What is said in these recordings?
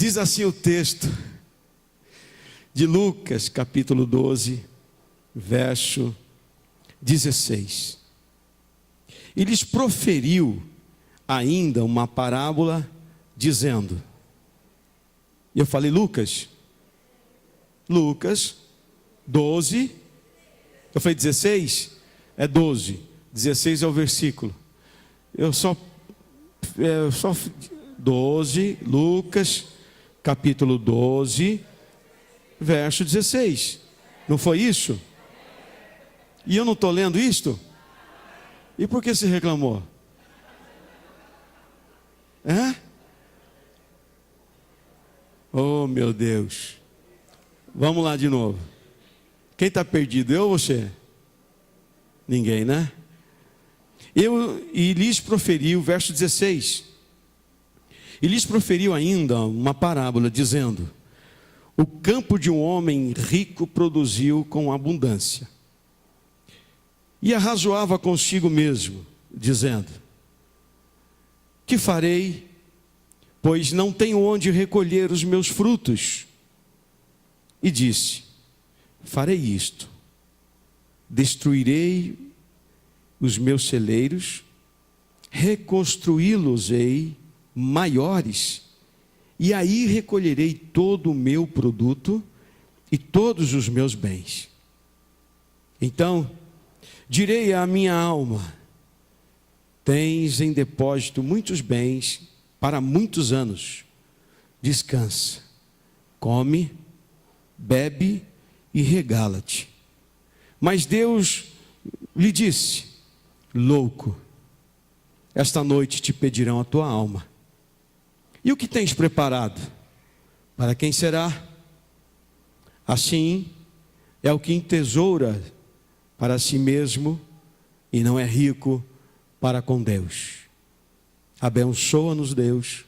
Diz assim o texto de Lucas, capítulo 12, verso 16. E lhes proferiu ainda uma parábola, dizendo... E eu falei Lucas 12, eu falei 16, é 12, 16 é o versículo. Eu só 12, Lucas, capítulo 12, verso 16. Não foi isso? E eu não estou lendo isto? E por que você reclamou? Oh, meu Deus. Vamos lá de novo. Quem está perdido, eu ou você? Ninguém, né? E lhes proferiu, verso 16. E lhes proferiu ainda uma parábola, dizendo: o campo de um homem rico produziu com abundância. E arrazoava consigo mesmo, dizendo: que farei, pois não tenho onde recolher os meus frutos? E disse: farei isto, destruirei os meus celeiros, reconstruí-los-ei maiores, e aí recolherei todo o meu produto e todos os meus bens. Então direi à minha alma: tens em depósito muitos bens para muitos anos, descansa, come, bebe e regala-te. Mas Deus lhe disse: louco, esta noite te pedirão a tua alma. E o que tens preparado? Para quem será? Assim é o que entesoura para si mesmo e não é rico para com Deus. Abençoa-nos, Deus,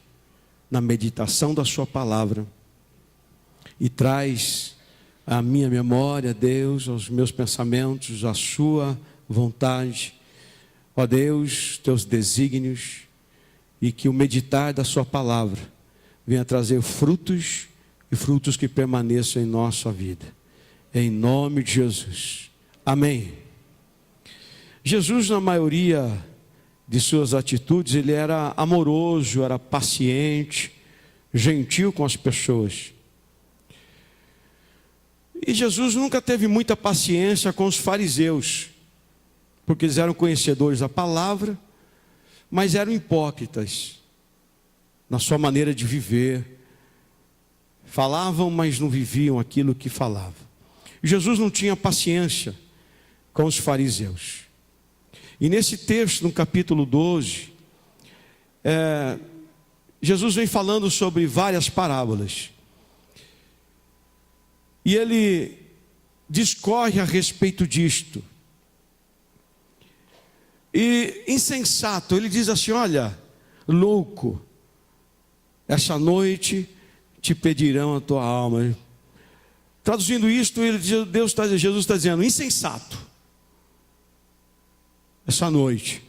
na meditação da sua palavra, e traz à minha memória, Deus, aos meus pensamentos, a sua vontade, ó Deus, teus desígnios, e que o meditar da sua palavra venha trazer frutos, e frutos que permaneçam em nossa vida, em nome de Jesus, amém. Jesus, na maioria de suas atitudes, ele era amoroso, era paciente, gentil com as pessoas. E Jesus nunca teve muita paciência com os fariseus, porque eles eram conhecedores da palavra, mas eram hipócritas na sua maneira de viver. Falavam, mas não viviam aquilo que falavam. Jesus não tinha paciência com os fariseus. E nesse texto, no capítulo 12, Jesus vem falando sobre várias parábolas. E ele discorre a respeito disto. E insensato, ele diz assim: olha, louco, essa noite te pedirão a tua alma. Traduzindo isto, Jesus está dizendo: insensato, essa noite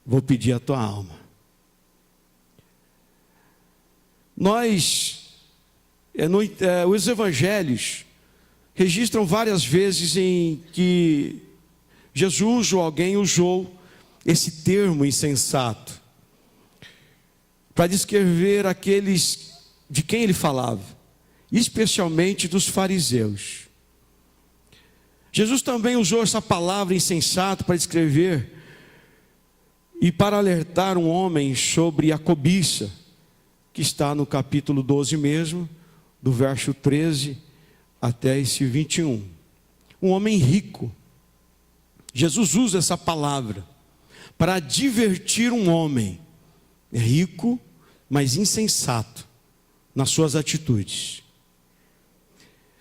vou pedir a tua alma. Os evangelhos registram várias vezes em que Jesus ou alguém usou esse termo insensato para descrever aqueles de quem ele falava, especialmente dos fariseus. Jesus também usou essa palavra insensato para descrever e para alertar um homem sobre a cobiça, que está no capítulo 12 mesmo, do verso 13 até esse 21. Um homem rico. Jesus usa essa palavra para advertir um homem rico, mas insensato nas suas atitudes.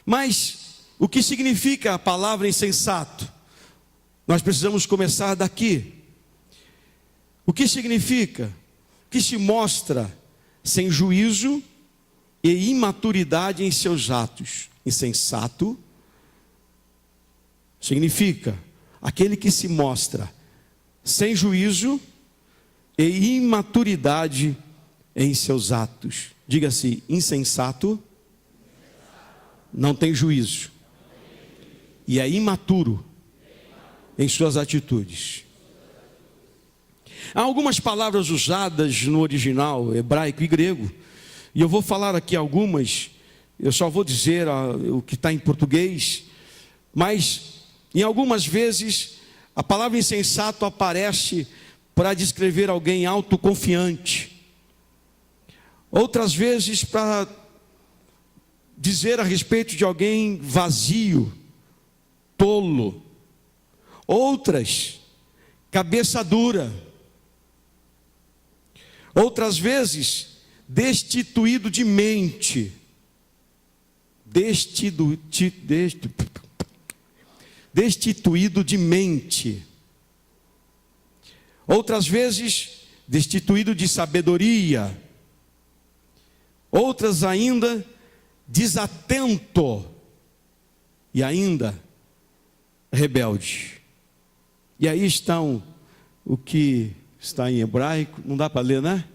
Mas o que significa a palavra insensato? Nós precisamos começar daqui. O que significa? Que se mostra sem juízo e imaturidade em seus atos. Insensato significa aquele que se mostra sem juízo e imaturidade em seus atos. Diga assim: insensato não tem juízo e é imaturo em suas atitudes. Há algumas palavras usadas no original hebraico e grego, e eu vou falar aqui algumas. Eu só vou dizer o que está em português, mas em algumas vezes a palavra insensato aparece para descrever alguém autoconfiante, outras vezes para dizer a respeito de alguém vazio, tolo, outras, cabeça dura, outras vezes, destituído de mente, destituído de mente, outras vezes, destituído de sabedoria, outras ainda, desatento, e ainda, rebelde. E aí estão o que está em hebraico, não dá para ler, né?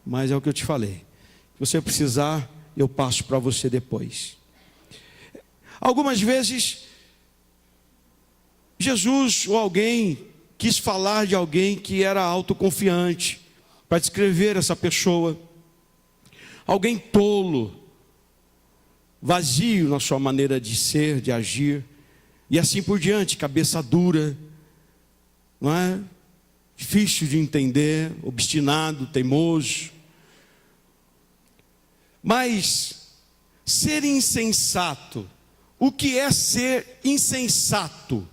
Mas é o que eu te falei. Se você precisar, eu passo para você depois. Algumas vezes, Jesus ou alguém quis falar de alguém que era autoconfiante, para descrever essa pessoa. Alguém tolo, vazio na sua maneira de ser, de agir, e assim por diante, cabeça dura, não é? Difícil de entender, obstinado, teimoso. Mas ser insensato, o que é ser insensato?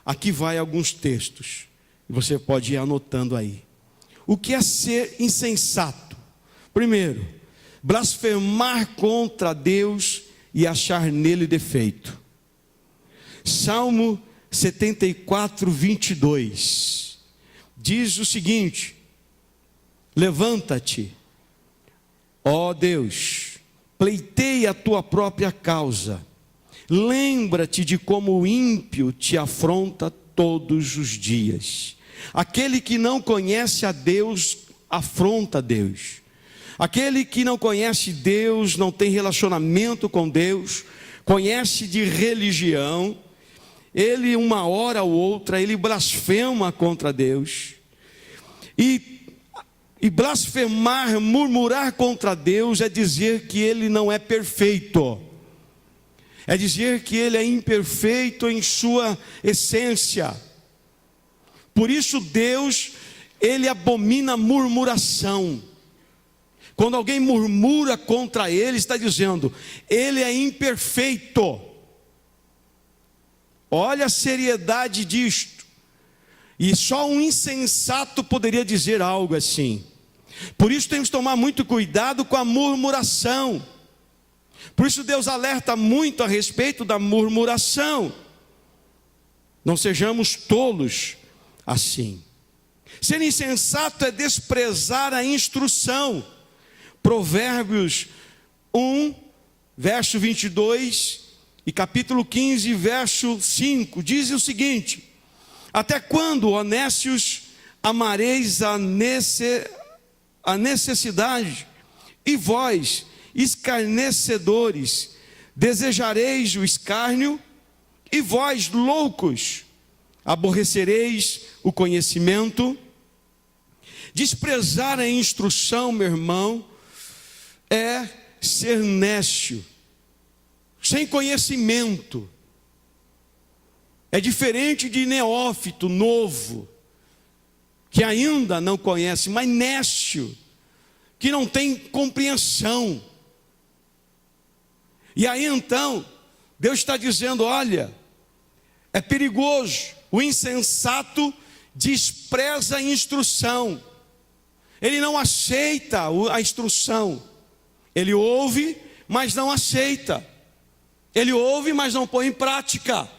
Aqui vai alguns textos, e você pode ir anotando aí. O que é ser insensato? Primeiro, blasfemar contra Deus e achar nele defeito. Salmo 74, 22, diz o seguinte: levanta-te, ó Deus, pleiteia a tua própria causa, lembra-te de como o ímpio te afronta todos os dias. Aquele que não conhece a Deus, afronta a Deus. Aquele que não conhece Deus, não tem relacionamento com Deus, conhece de religião, ele uma hora ou outra, ele blasfema contra Deus. E blasfemar, murmurar contra Deus é dizer que ele não é perfeito. É dizer que ele é imperfeito em sua essência. Por isso Deus, ele abomina murmuração. Quando alguém murmura contra ele, está dizendo, ele é imperfeito. Olha a seriedade disto. E só um insensato poderia dizer algo assim. Por isso temos que tomar muito cuidado com a murmuração. Por isso Deus alerta muito a respeito da murmuração. Não sejamos tolos assim. Ser insensato é desprezar a instrução. Provérbios 1, verso 22 e capítulo 15, verso 5, diz o seguinte: até quando, honestos, amareis a necessidade, e vós, escarnecedores, desejareis o escárnio, e vós, loucos, aborrecereis o conhecimento? Desprezar a instrução, meu irmão, é ser nécio, sem conhecimento. É diferente de neófito, novo, que ainda não conhece, mas nécio, que não tem compreensão. E aí então, Deus está dizendo, olha, é perigoso, o insensato despreza a instrução, ele não aceita a instrução, ele ouve, mas não aceita, ele ouve, mas não põe em prática,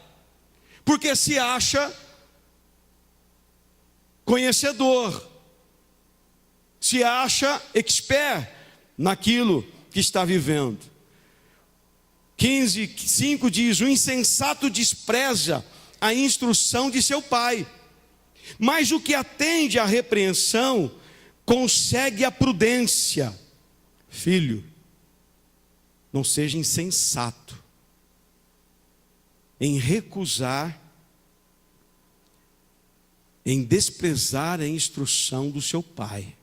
porque se acha conhecedor, se acha expert naquilo que está vivendo. 15:5 diz, o insensato despreza a instrução de seu pai, mas o que atende à repreensão consegue a prudência. Filho, não seja insensato em recusar, em desprezar a instrução do seu pai.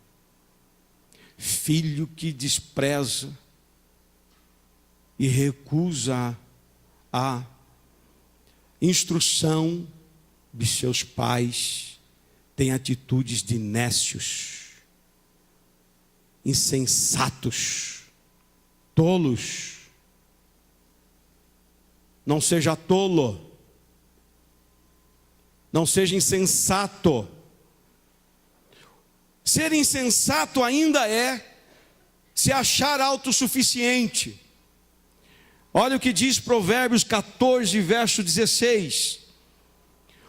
Filho que despreza e recusa a instrução de seus pais tem atitudes de nécios, insensatos, tolos. Não seja tolo, não seja insensato. Ser insensato ainda é se achar autossuficiente. Olha o que diz Provérbios 14, verso 16.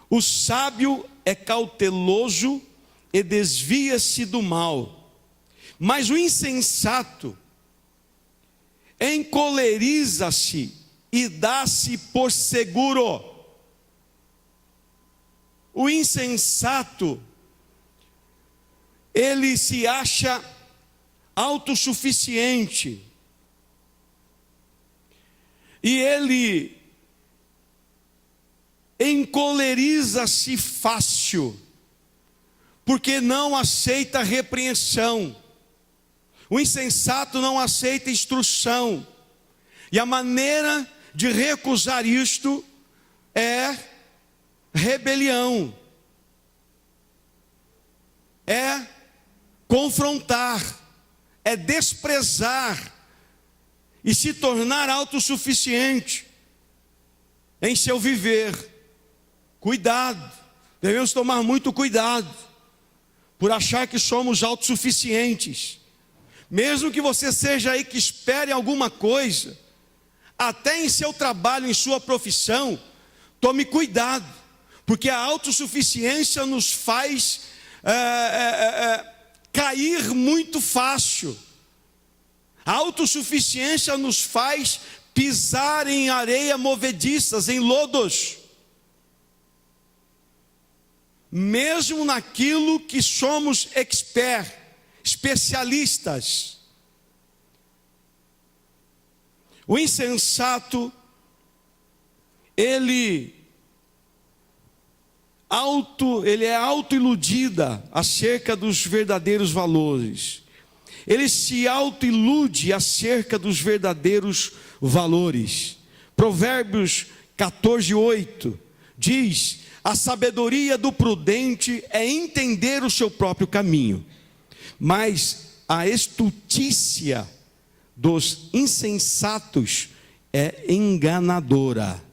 O sábio é cauteloso e desvia-se do mal, mas o insensato encoleriza-se e dá-se por seguro. O insensato, ele se acha autossuficiente. E ele encoleriza-se fácil, porque não aceita repreensão. O insensato não aceita instrução. E a maneira de recusar isto é rebelião, é confrontar, é desprezar e se tornar autossuficiente em seu viver. Cuidado, devemos tomar muito cuidado por achar que somos autossuficientes. Mesmo que você seja aí que espere alguma coisa, até em seu trabalho, em sua profissão, tome cuidado, porque a autossuficiência nos faz cair muito fácil. A autossuficiência nos faz pisar em areia movediças, em lodos. Mesmo naquilo que somos especialistas. O insensato, ele é autoiludida acerca dos verdadeiros valores. Ele se autoilude acerca dos verdadeiros valores. Provérbios 14, 8 diz: a sabedoria do prudente é entender o seu próprio caminho, mas a estultícia dos insensatos é enganadora.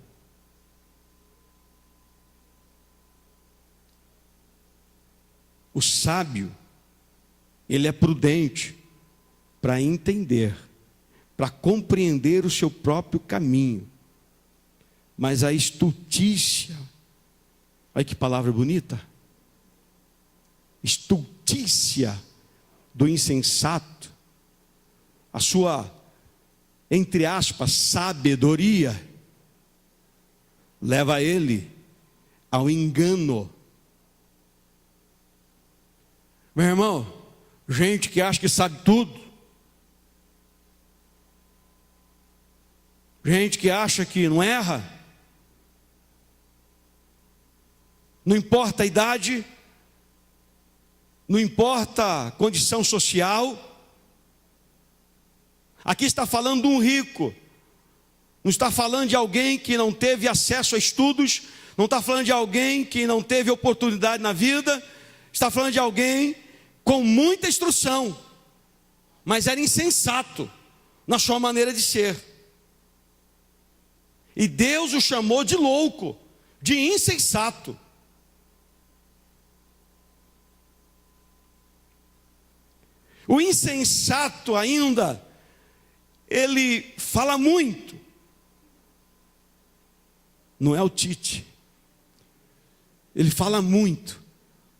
O sábio, ele é prudente para entender, para compreender o seu próprio caminho, mas a estultícia, olha que palavra bonita, estultícia do insensato, a sua, entre aspas, sabedoria, leva ele ao engano. Meu irmão, gente que acha que sabe tudo, gente que acha que não erra, não importa a idade, não importa a condição social. Aqui está falando de um rico, não está falando de alguém que não teve acesso a estudos, não está falando de alguém que não teve oportunidade na vida, está falando de alguém com muita instrução, mas era insensato na sua maneira de ser. E Deus o chamou de louco, de insensato. O insensato ainda, ele fala muito. Não é o Tite. Ele fala muito,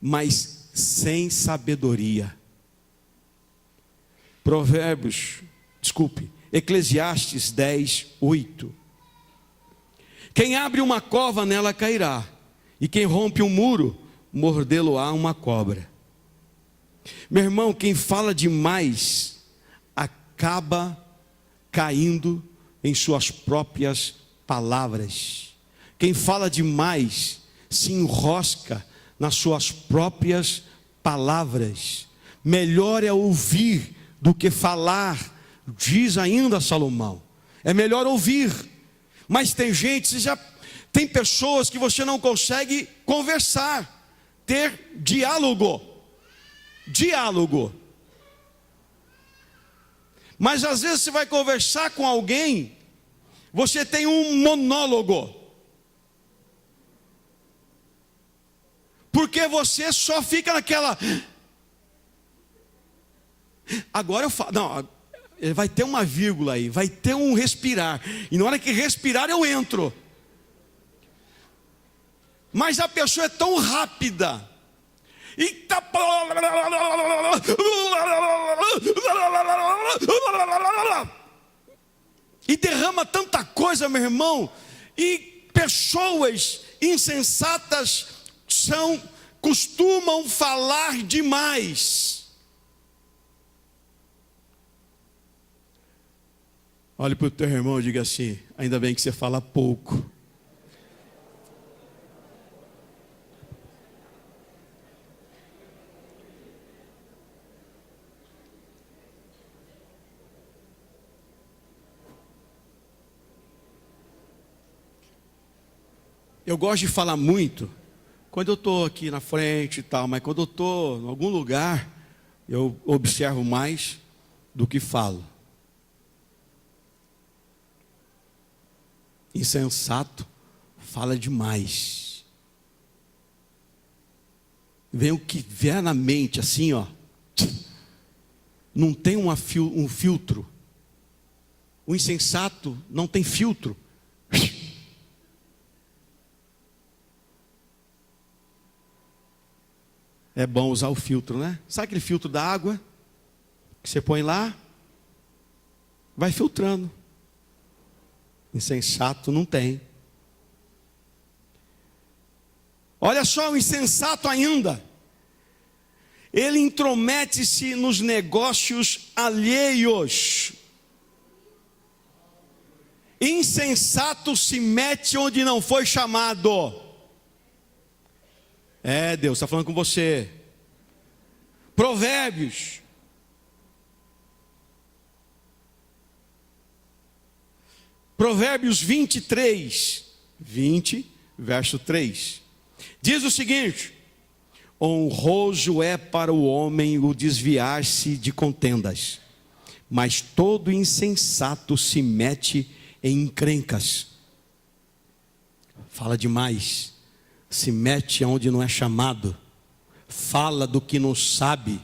mas sem sabedoria. Eclesiastes 10, 8. Quem abre uma cova, nela cairá, e quem rompe um muro, mordê-lo-á uma cobra. Meu irmão, quem fala demais acaba caindo em suas próprias palavras. Quem fala demais se enrosca nas suas próprias palavras. Melhor é ouvir do que falar, diz ainda Salomão. É melhor ouvir. Mas tem gente, tem pessoas que você não consegue conversar, ter diálogo. Mas às vezes você vai conversar com alguém, você tem um monólogo. Porque você só fica naquela... Agora eu falo... Não, vai ter uma vírgula aí, vai ter um respirar. E na hora que respirar eu entro. Mas a pessoa é tão rápida. E derrama tanta coisa, meu irmão. E pessoas insensatas costumam falar demais. Olhe para o teu irmão e diga assim: ainda bem que você fala pouco. Eu gosto de falar muito quando eu estou aqui na frente e tal, mas quando eu estou em algum lugar, eu observo mais do que falo. Insensato fala demais. Vem o que vier na mente, assim, ó. Não tem um filtro. O insensato não tem filtro. É bom usar o filtro, né? Sabe aquele filtro da água que você põe lá? Vai filtrando. Insensato não tem. Olha só o insensato ainda. Ele intromete-se nos negócios alheios. Insensato se mete onde não foi chamado. É, Deus está falando com você. Provérbios. Provérbios 23, 20, verso 3. Diz o seguinte: honroso é para o homem o desviar-se de contendas, mas todo insensato se mete em encrencas. Fala demais. Se mete onde não é chamado, fala do que não sabe,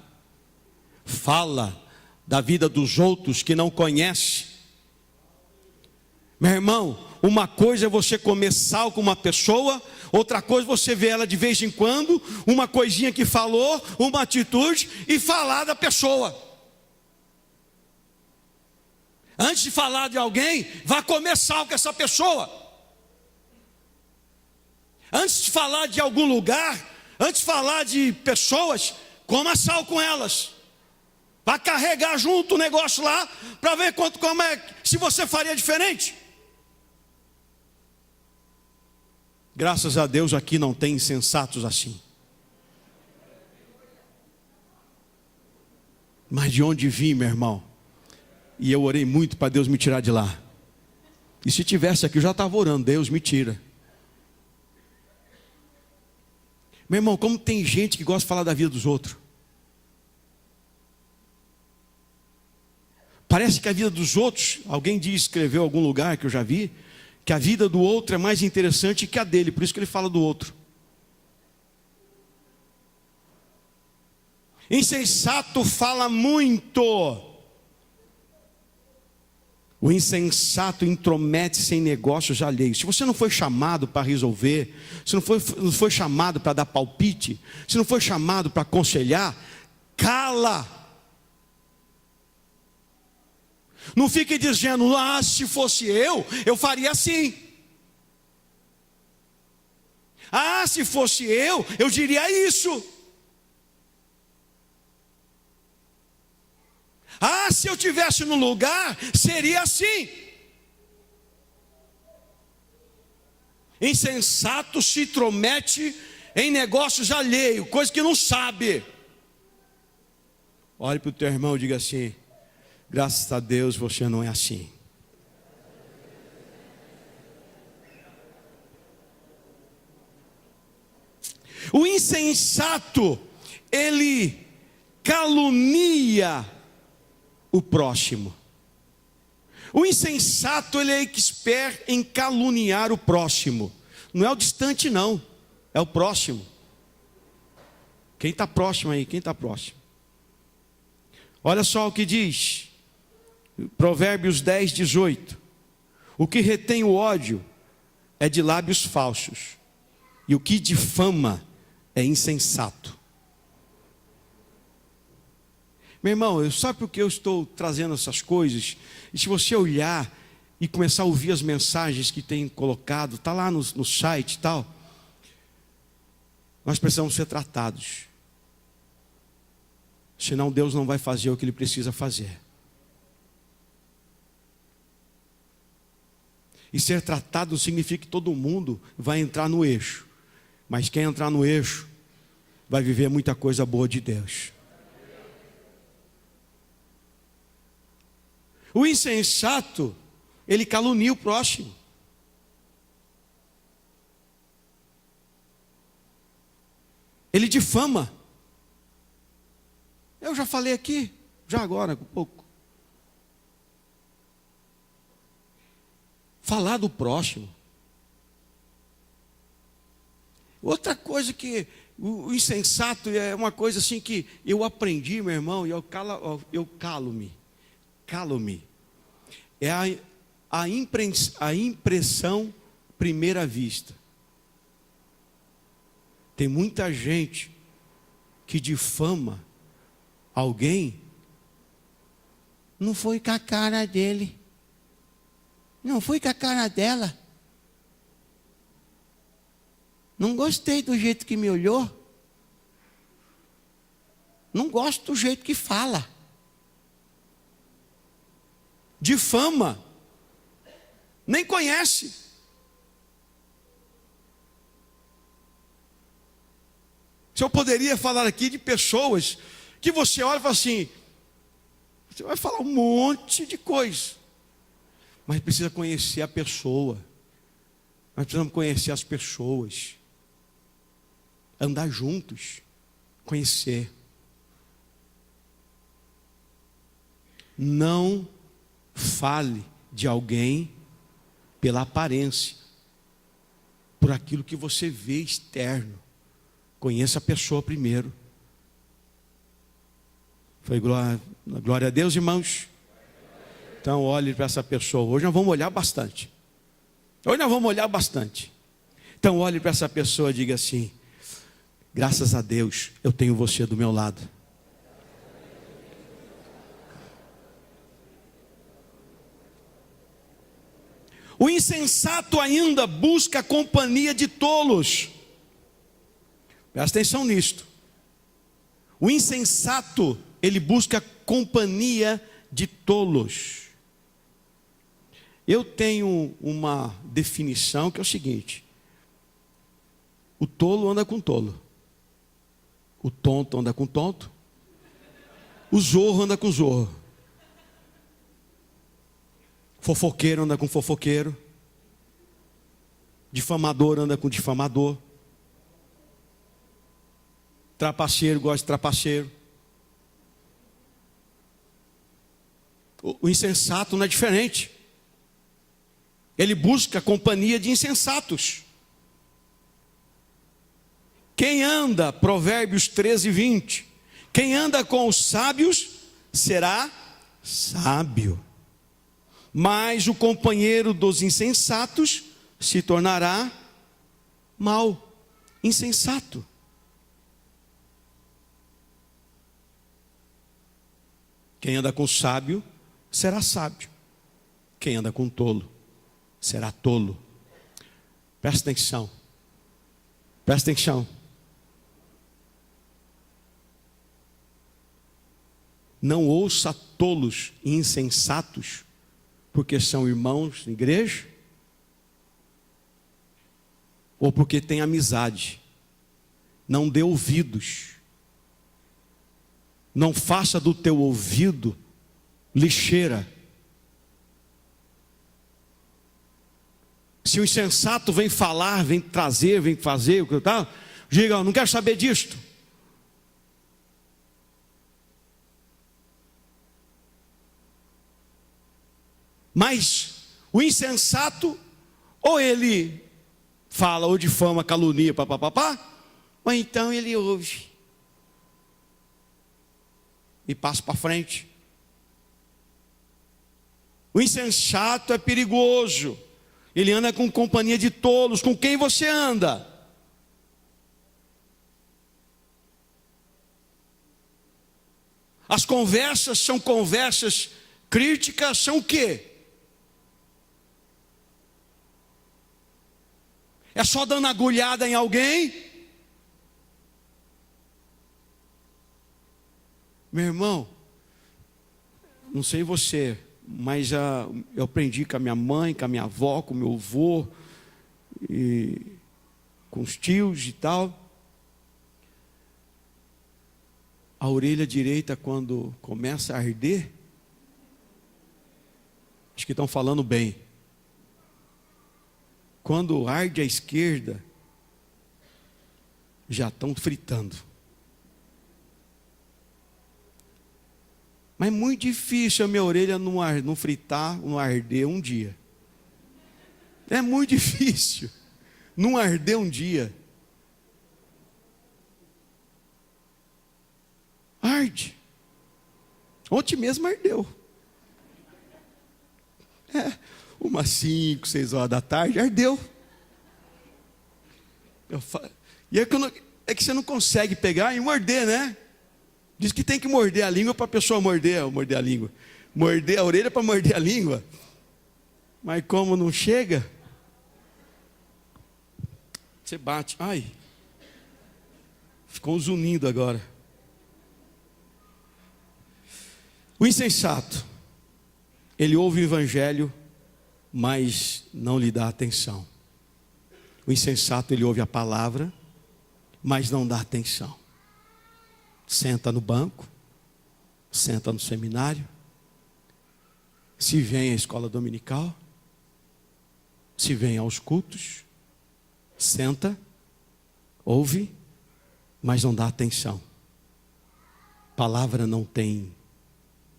fala da vida dos outros que não conhece. Meu irmão, uma coisa é você comer sal com uma pessoa, outra coisa é você ver ela de vez em quando, uma coisinha que falou, uma atitude, e falar da pessoa. Antes de falar de alguém, vá comer sal com essa pessoa. Antes de falar de algum lugar, antes de falar de pessoas, coma sal com elas. Vai carregar junto o negócio lá, para ver como é, se você faria diferente. Graças a Deus aqui não tem insensatos assim. Mas de onde vim, meu irmão? E eu orei muito para Deus me tirar de lá. E se tivesse aqui, eu já estava orando: Deus me tira. Meu irmão, como tem gente que gosta de falar da vida dos outros. Parece que a vida dos outros, alguém escreveu em algum lugar que eu já vi, que a vida do outro é mais interessante que a dele, por isso que ele fala do outro. Insensato fala muito. O insensato intromete-se em negócios alheios. Se você não foi chamado para resolver, se não foi chamado para dar palpite, se não foi chamado para aconselhar, cala. Não fique dizendo: se fosse eu faria assim. Se fosse eu diria isso. Ah, se eu tivesse no lugar, seria assim. Insensato se intromete em negócios alheios, coisa que não sabe. Olhe para o teu irmão e diga assim: graças a Deus você não é assim. O insensato, ele calunia o próximo. O insensato, ele é expert em caluniar o próximo. Não é o distante não, é o próximo. Quem está próximo aí? Quem está próximo? Olha só o que diz Provérbios 10, 18. O que retém o ódio é de lábios falsos, e o que difama é insensato. Meu irmão, sabe por que eu estou trazendo essas coisas? E se você olhar e começar a ouvir as mensagens que tem colocado, está lá no site e tal, nós precisamos ser tratados. Senão Deus não vai fazer o que Ele precisa fazer. E ser tratado significa que todo mundo vai entrar no eixo. Mas quem entrar no eixo vai viver muita coisa boa de Deus. O insensato, ele calunia o próximo. Ele difama. Eu já falei aqui, já agora, um pouco. Falar do próximo. Outra coisa que o insensato é uma coisa assim que eu aprendi, meu irmão, e eu calo-me. É a impressão primeira vista. Tem muita gente que difama alguém, não foi com a cara dele, não foi com a cara dela. Não gostei do jeito que me olhou. Não gosto do jeito que fala. Difama. Nem conhece. Se eu poderia falar aqui de pessoas que você olha e fala assim, você vai falar um monte de coisa, mas precisa conhecer a pessoa. Nós precisamos conhecer as pessoas. Andar juntos, conhecer. Não fale de alguém pela aparência, por aquilo que você vê externo. Conheça a pessoa primeiro. Foi glória a Deus, irmãos? Então olhe para essa pessoa. Hoje nós vamos olhar bastante. Então olhe para essa pessoa e diga assim: graças a Deus eu tenho você do meu lado. O insensato ainda busca a companhia de tolos. Presta atenção nisto. O insensato, ele busca a companhia de tolos. Eu tenho uma definição que é o seguinte: o tolo anda com tolo, o tonto anda com tonto, o zorro anda com zorro, fofoqueiro anda com fofoqueiro, difamador anda com difamador, trapaceiro gosta de trapaceiro. O insensato não é diferente. Ele busca a companhia de insensatos. Quem anda, Provérbios 13, 20, quem anda com os sábios será sábio, mas o companheiro dos insensatos se tornará mau, insensato. Quem anda com sábio será sábio, quem anda com tolo será tolo. Presta atenção. Presta atenção. não ouça tolos e insensatos, porque são irmãos na igreja, ou porque tem amizade. Não dê ouvidos. Não faça do teu ouvido lixeira. Se o insensato vem falar, vem trazer, vem fazer, o que tal, diga, não quero saber disto. Mas o insensato, ou ele fala, ou difama, calunia, papapá, ou então ele ouve e passa para frente. O insensato é perigoso. Ele anda com companhia de tolos. Com quem você anda? As conversas são conversas críticas, são o quê? É só dando agulhada em alguém? Meu irmão, não sei você, mas eu aprendi com a minha mãe, com a minha avó, com o meu avô, e com os tios e tal. A orelha direita, quando começa a arder, acho que estão falando bem. Quando arde a esquerda, já estão fritando. Mas é muito difícil a minha orelha não fritar, não arder um dia. É muito difícil não arder um dia. Arde. Ontem mesmo ardeu. Umas 5, 6 horas da tarde, ardeu. E é que você não consegue pegar e morder, né? Diz que tem que morder a língua para a pessoa morder a língua. Morder a orelha para morder a língua. Mas como não chega, você bate. Ai, ficou zunindo agora. O insensato, ele ouve o evangelho, mas não lhe dá atenção. O insensato, ele ouve a palavra, mas não dá atenção. Senta no banco, senta no seminário, se vem à escola dominical, se vem aos cultos, senta, ouve, mas não dá atenção. Palavra não tem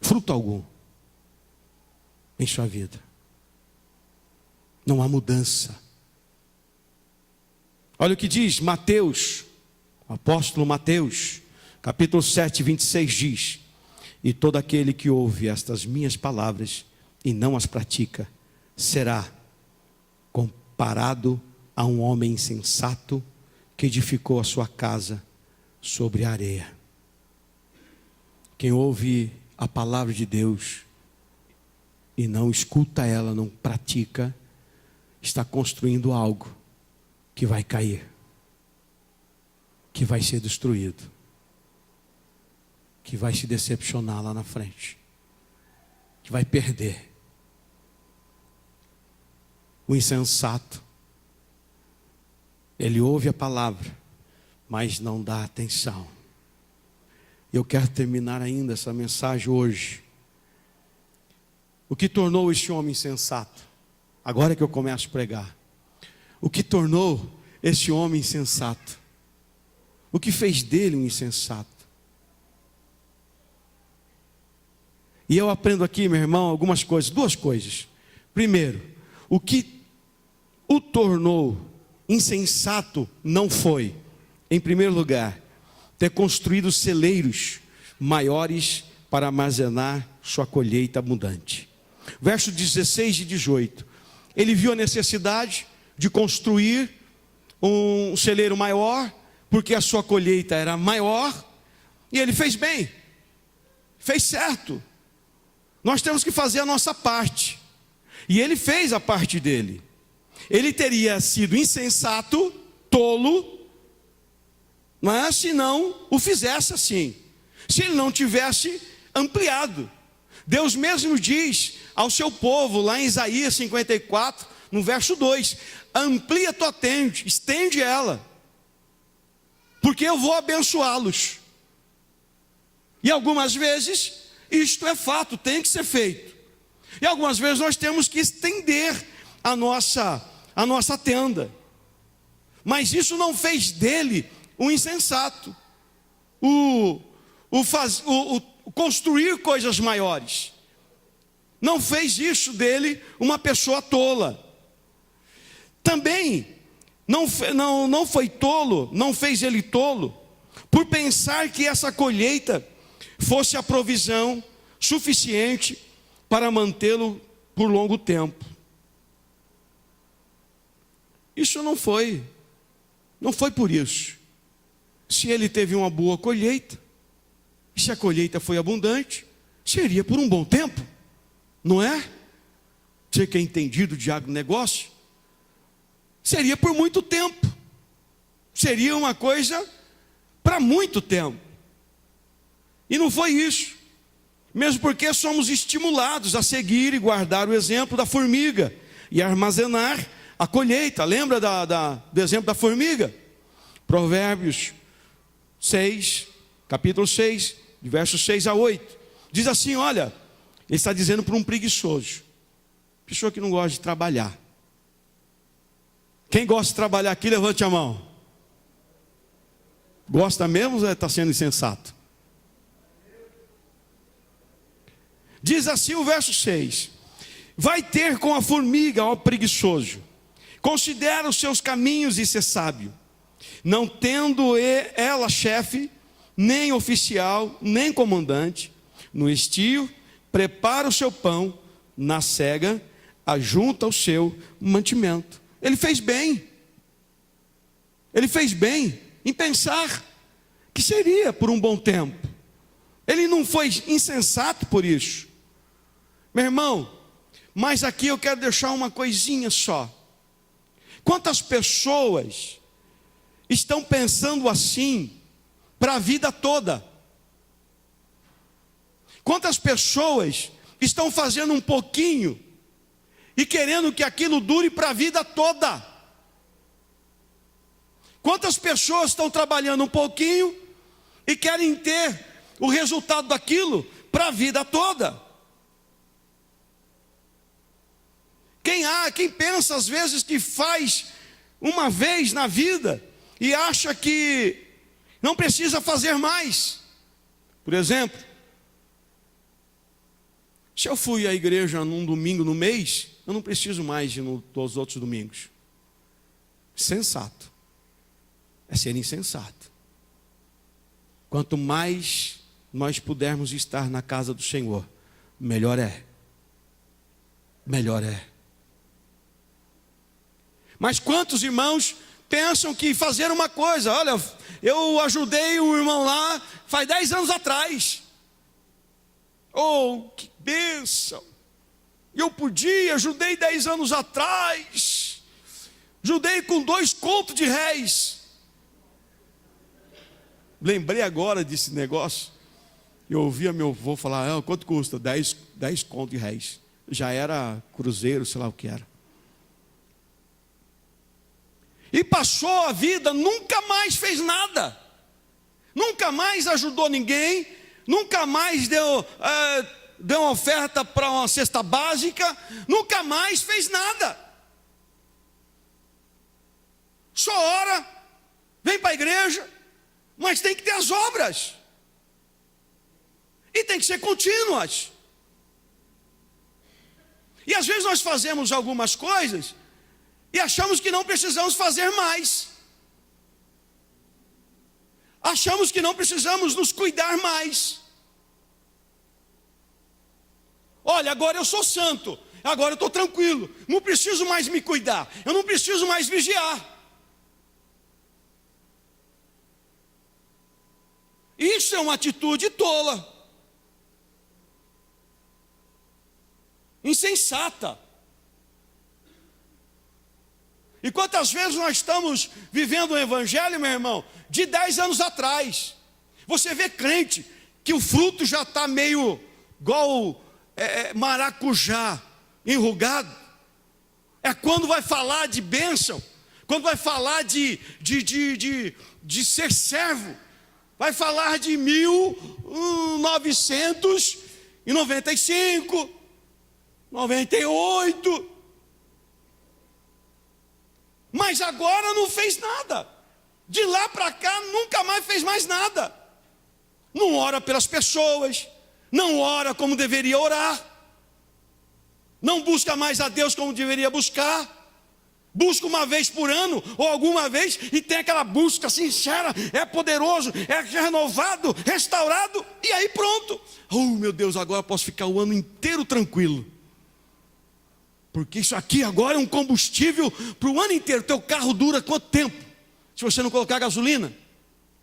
fruto algum em sua vida. Não há mudança. Olha o que diz Mateus, o apóstolo Mateus, capítulo 7, 26 diz: e todo aquele que ouve estas minhas palavras e não as pratica, será comparado a um homem insensato que edificou a sua casa sobre a areia. Quem ouve a palavra de Deus e não escuta ela, não pratica, está construindo algo que vai cair, que vai ser destruído, que vai se decepcionar lá na frente, que vai perder. O insensato, ele ouve a palavra, mas não dá atenção. Eu quero terminar ainda essa mensagem hoje. O que tornou este homem insensato? Agora que eu começo a pregar. O que tornou este homem insensato? O que fez dele um insensato? E eu aprendo aqui, meu irmão, algumas coisas, duas coisas. Primeiro, o que o tornou insensato não foi, em primeiro lugar, ter construído celeiros maiores para armazenar sua colheita abundante. Verso 16 e 18. Ele viu a necessidade de construir um celeiro maior, porque a sua colheita era maior, e ele fez bem, fez certo. Nós temos que fazer a nossa parte, e ele fez a parte dele. Ele teria sido insensato, tolo, mas se não o fizesse assim, se ele não tivesse ampliado. Deus mesmo diz ao seu povo, lá em Isaías 54, no verso 2, amplia tua tenda, estende ela, porque eu vou abençoá-los. E algumas vezes, isto é fato, tem que ser feito. E algumas vezes nós temos que estender a nossa tenda. Mas isso não fez dele um insensato, o construir coisas maiores. Não fez isso dele uma pessoa tola. Também não foi tolo, não fez ele tolo, por pensar que essa colheita fosse a provisão suficiente para mantê-lo por longo tempo. Isso não foi por isso. Se ele teve uma boa colheita, se a colheita foi abundante, seria por um bom tempo, não é? Você que é entendido de agronegócio, seria por muito tempo, seria uma coisa para muito tempo. E não foi isso, mesmo porque somos estimulados a seguir e guardar o exemplo da formiga e armazenar a colheita. Lembra do exemplo da formiga? Provérbios 6, capítulo 6, de versos 6 a 8. Diz assim, olha, ele está dizendo para um preguiçoso, pessoa que não gosta de trabalhar. Quem gosta de trabalhar aqui, levante a mão. Gosta mesmo ou está sendo insensato? Diz assim o verso 6. Vai ter com a formiga, ó preguiçoso, considera os seus caminhos e ser sábio, não tendo ela chefe, nem oficial, nem comandante. No estio, prepara o seu pão, na cega, ajunta o seu mantimento. Ele fez bem em pensar que seria por um bom tempo. Ele não foi insensato por isso. Meu irmão, mas aqui eu quero deixar uma coisinha só. Quantas pessoas estão pensando assim para a vida toda? Quantas pessoas estão fazendo um pouquinho e querendo que aquilo dure para a vida toda? Quantas pessoas estão trabalhando um pouquinho e querem ter o resultado daquilo para a vida toda? Quem pensa às vezes que faz uma vez na vida e acha que não precisa fazer mais. Por exemplo, se eu fui à igreja num domingo no mês, eu não preciso mais ir nos outros domingos. Sensato é ser insensato. Quanto mais nós pudermos estar na casa do Senhor, melhor é. Melhor é. Mas quantos irmãos pensam que fazer uma coisa, olha, eu ajudei o irmão lá faz 10 anos atrás. Oh, que bênção! Eu podia, ajudei 10 anos atrás. Ajudei com 2 contos de réis. Lembrei agora desse negócio. Eu ouvia meu avô falar, quanto custa? 10 contos de réis. Já era cruzeiro, sei lá o que era. E passou a vida, nunca mais fez nada. Nunca mais ajudou ninguém. Nunca mais deu uma oferta para uma cesta básica. Nunca mais fez nada. Só ora, vem para a igreja, mas tem que ter as obras. E tem que ser contínuas. E às vezes nós fazemos algumas coisas e achamos que não precisamos fazer mais. Achamos que não precisamos nos cuidar mais. Olha, agora eu sou santo, agora eu estou tranquilo, não preciso mais me cuidar, eu não preciso mais vigiar. Isso é uma atitude tola, insensata. E quantas vezes nós estamos vivendo um evangelho, meu irmão, de 10 anos atrás. Você vê crente que o fruto já está meio igual maracujá, enrugado, é quando vai falar de bênção, quando vai falar de ser servo, vai falar de 1995, 98, mas agora não fez nada, de lá para cá nunca mais fez mais nada, não ora pelas pessoas, não ora como deveria orar, não busca mais a Deus como deveria buscar, busca uma vez por ano, ou alguma vez, e tem aquela busca sincera, é poderoso, é renovado, restaurado, e aí pronto, oh meu Deus, agora eu posso ficar o ano inteiro tranquilo, porque isso aqui agora é um combustível para o ano inteiro. Teu carro dura quanto tempo? Se você não colocar gasolina,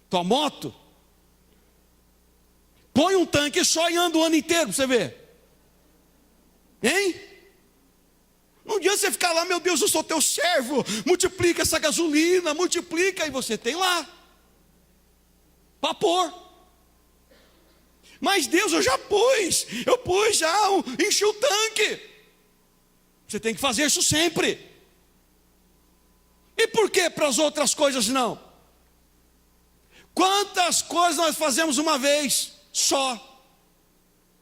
tua moto, põe um tanque só e anda o ano inteiro para você ver, hein? Não adianta você ficar lá, meu Deus, eu sou teu servo, multiplica essa gasolina, multiplica, e você tem lá para pôr. Mas Deus, eu pus já, enchi o tanque. Você tem que fazer isso sempre. E por que para as outras coisas não? Quantas coisas nós fazemos uma vez só?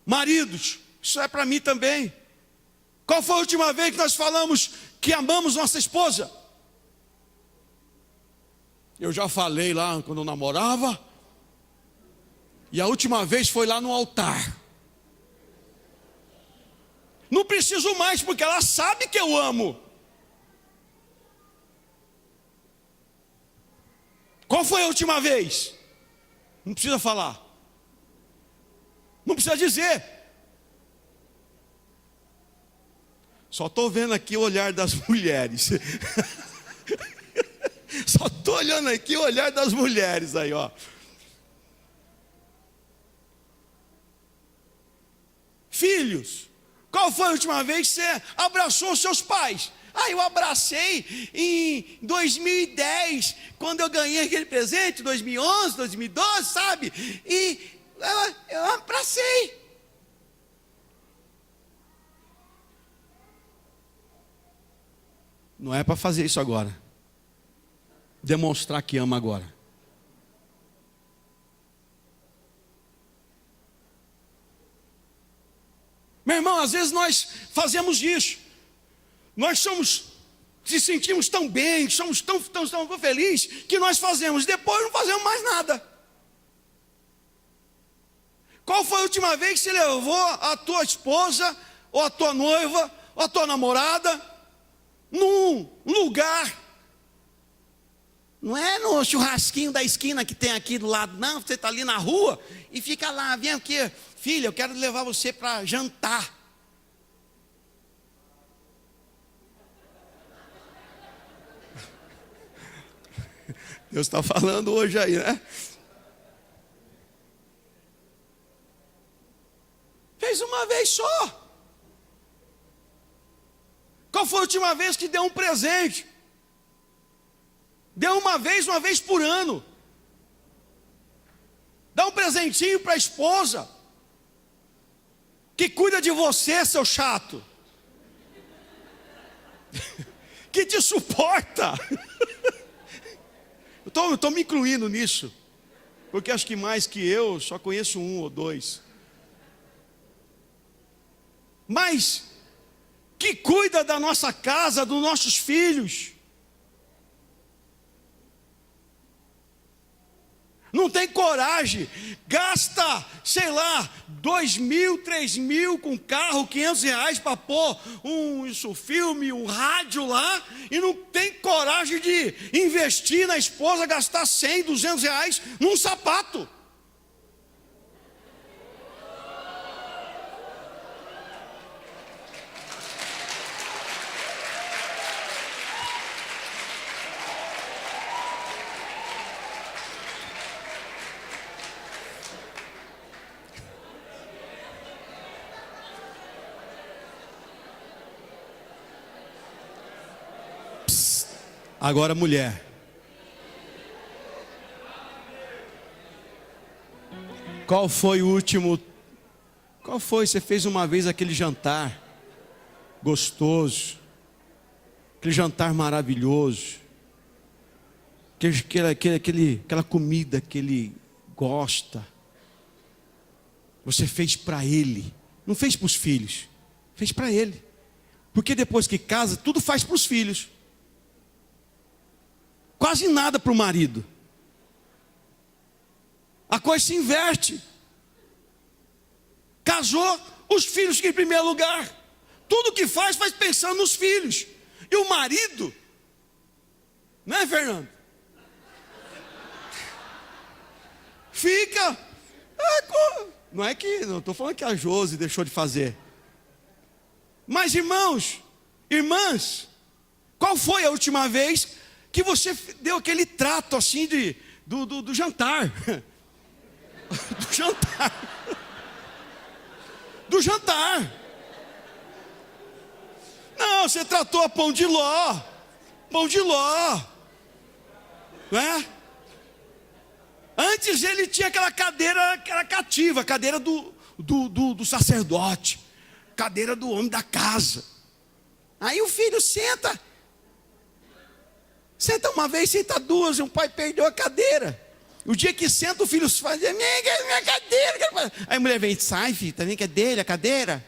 Maridos, isso é para mim também. Qual foi a última vez que nós falamos que amamos nossa esposa? Eu já falei lá quando eu namorava, e a última vez foi lá no altar. Não preciso mais, porque ela sabe que eu amo. Qual foi a última vez? Não precisa falar, não precisa dizer. Só estou vendo aqui o olhar das mulheres. Só estou olhando aqui o olhar das mulheres aí, ó. Filhos, qual foi a última vez que você abraçou os seus pais? Eu abracei em 2010, quando eu ganhei aquele presente, 2011, 2012, sabe? E eu abracei. Não é para fazer isso agora. Demonstrar que ama agora. Meu irmão, às vezes nós fazemos isso. Nós se sentimos tão bem, somos tão felizes, que nós fazemos, depois não fazemos mais nada. Qual foi a última vez que você levou a tua esposa, ou a tua noiva, ou a tua namorada, num lugar, não é no churrasquinho da esquina que tem aqui do lado, não, você está ali na rua, e fica lá, vem aqui, filha, eu quero levar você para jantar. Deus está falando hoje aí, né? Fez uma vez só. Qual foi a última vez que deu um presente? Deu uma vez por ano. Dá um presentinho para a esposa, que cuida de você, seu chato, que te suporta. Eu estou me incluindo nisso, porque acho que mais que eu, só conheço um ou dois. Mas que cuida da nossa casa, dos nossos filhos, não tem coragem, gasta, sei lá, 2.000, 3.000 com carro, R$500 para pôr filme, um rádio lá, e não tem coragem de investir na esposa, gastar 100, R$200 num sapato. Agora, mulher, Qual foi o último? Qual foi? Você fez uma vez aquele jantar gostoso, aquele jantar maravilhoso, aquela comida que ele gosta. Você fez para ele, não fez para os filhos, fez para ele. Porque depois que casa, tudo faz para os filhos, quase nada para o marido. A coisa se inverte. Casou, os filhos que em primeiro lugar. Tudo que faz pensando nos filhos. E o marido, não é, Fernando? Fica. Não é que, não estou falando que a Josi deixou de fazer. Mas irmãos, irmãs, qual foi a última vez que você deu aquele trato assim do jantar? Do jantar. Do jantar. Não, você tratou a pão de ló. Pão de ló. Não é? Antes ele tinha aquela cadeira que era cativa, a cadeira do sacerdote, cadeira do homem da casa. Aí o filho senta. Senta uma vez, senta duas, e o pai perdeu a cadeira. O dia que senta, o filho faz, minha cadeira. Aí a mulher vem, sai, filho, também que é dele a cadeira.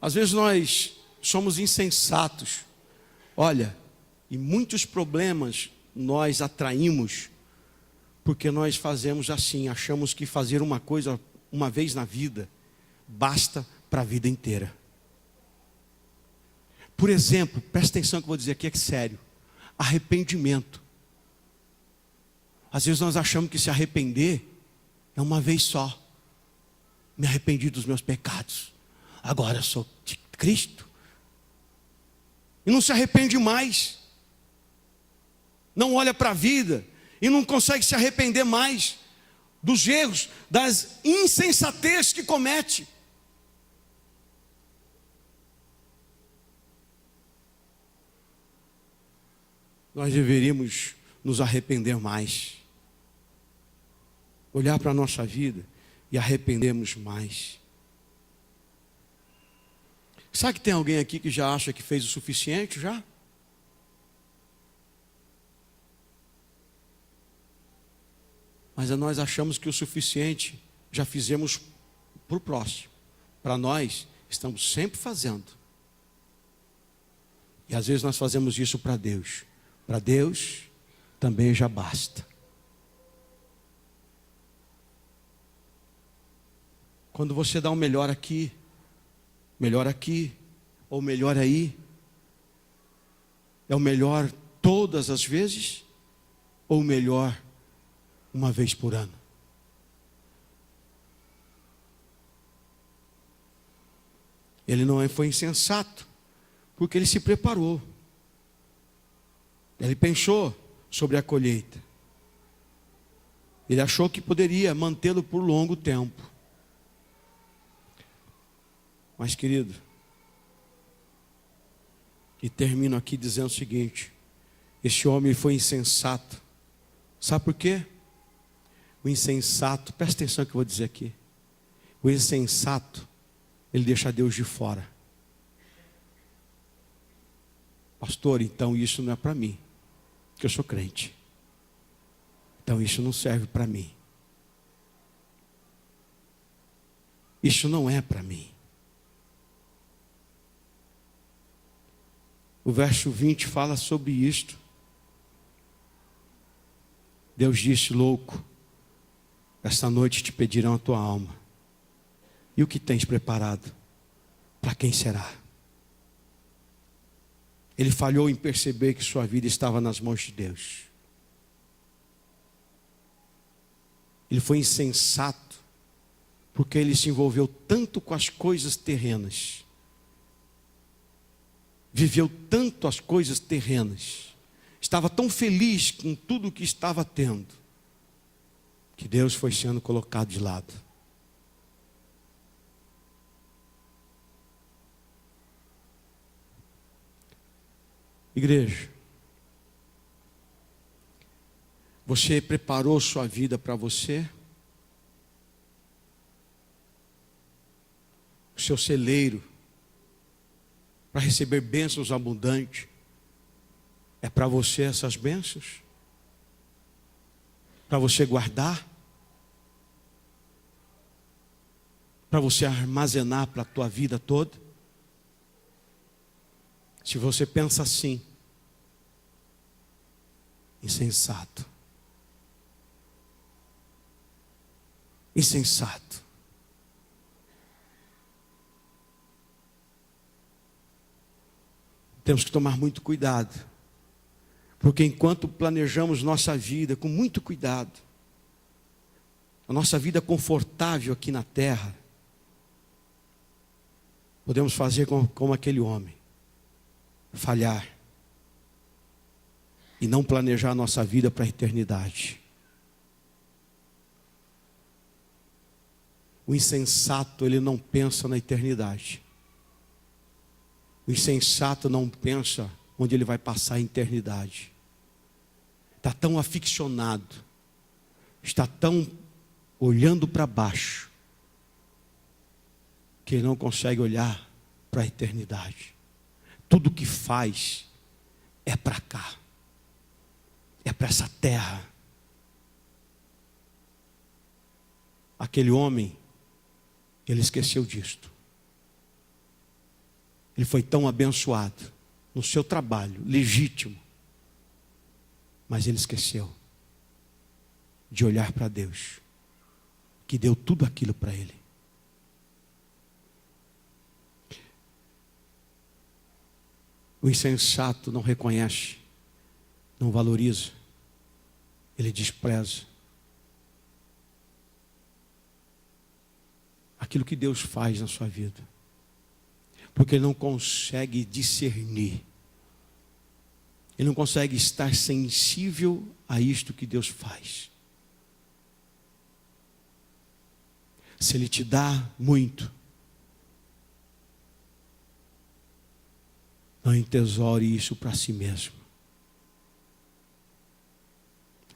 Às vezes nós somos insensatos. Olha, e muitos problemas nós atraímos porque nós fazemos assim, achamos que fazer uma coisa uma vez na vida basta para a vida inteira. Por exemplo, presta atenção que eu vou dizer aqui, é sério. Arrependimento. Às vezes nós achamos que se arrepender é uma vez só. Me arrependi dos meus pecados. Agora eu sou de Cristo. E não se arrepende mais. Não olha para a vida e não consegue se arrepender mais dos erros, das insensatezes que comete. Nós deveríamos nos arrepender mais. Olhar para a nossa vida e arrependermos mais. Sabe que tem alguém aqui que já acha que fez o suficiente já? Mas nós achamos que o suficiente já fizemos para o próximo. Para nós, estamos sempre fazendo. E às vezes nós fazemos isso para Deus. Para Deus também já basta. Quando você dá o melhor aqui, ou melhor aí, é o melhor todas as vezes, ou o melhor uma vez por ano? Ele não foi insensato, porque ele se preparou. Ele pensou sobre a colheita. Ele achou que poderia mantê-lo por longo tempo. Mas, querido, e termino aqui dizendo o seguinte: esse homem foi insensato. Sabe por quê? O insensato, presta atenção no que eu vou dizer aqui. O insensato, ele deixa Deus de fora. Pastor, então isso não é para mim, porque eu sou crente. Então isso não serve para mim. Isso não é para mim. O verso 20 fala sobre isto. Deus disse: louco, esta noite te pedirão a tua alma. E o que tens preparado? Para quem será? Ele falhou em perceber que sua vida estava nas mãos de Deus. Ele foi insensato, porque ele se envolveu tanto com as coisas terrenas. Viveu tanto as coisas terrenas. Estava tão feliz com tudo o que estava tendo, que Deus foi sendo colocado de lado. Igreja, você preparou sua vida para você? O seu celeiro para receber bênçãos abundantes é para você essas bênçãos? Para você guardar? Para você armazenar para a tua vida toda? Se você pensa assim, insensato. Insensato. Temos que tomar muito cuidado, porque enquanto planejamos nossa vida com muito cuidado, a nossa vida confortável aqui na terra, podemos fazer como aquele homem, falhar e não planejar a nossa vida para a eternidade. O insensato, ele não pensa na eternidade. O insensato não pensa onde ele vai passar a eternidade. Está tão aficionado, está tão olhando para baixo, que ele não consegue olhar para a eternidade. Tudo que faz é para cá, é para essa terra. Aquele homem, ele esqueceu disto. Ele foi tão abençoado no seu trabalho, legítimo, mas ele esqueceu de olhar para Deus, que deu tudo aquilo para ele. O insensato não reconhece, não valoriza, ele despreza aquilo que Deus faz na sua vida, porque ele não consegue discernir, ele não consegue estar sensível a isto que Deus faz. Se Ele te dá muito, não entesoure isso para si mesmo.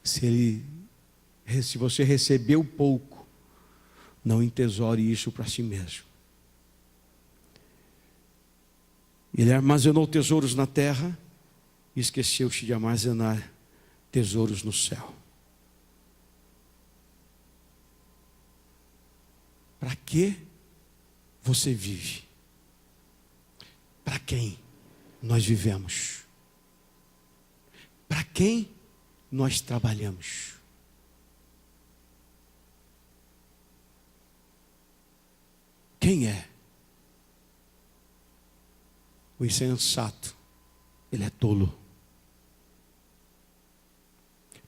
Se você recebeu pouco, não entesoure isso para si mesmo. Ele armazenou tesouros na terra e esqueceu-se de armazenar tesouros no céu. Para que você vive? Para quem nós vivemos? Para quem nós trabalhamos? Quem é? O insensato, ele é tolo.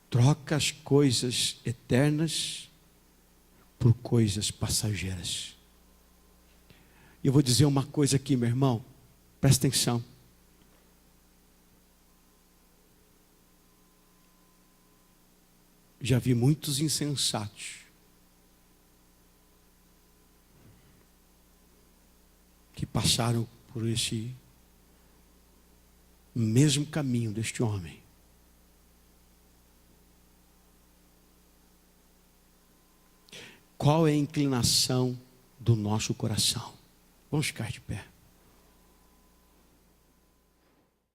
Troca as coisas eternas por coisas passageiras. E eu vou dizer uma coisa aqui, meu irmão, presta atenção. Já vi muitos insensatos que passaram por esse mesmo caminho deste homem. Qual é a inclinação do nosso coração? Vamos ficar de pé.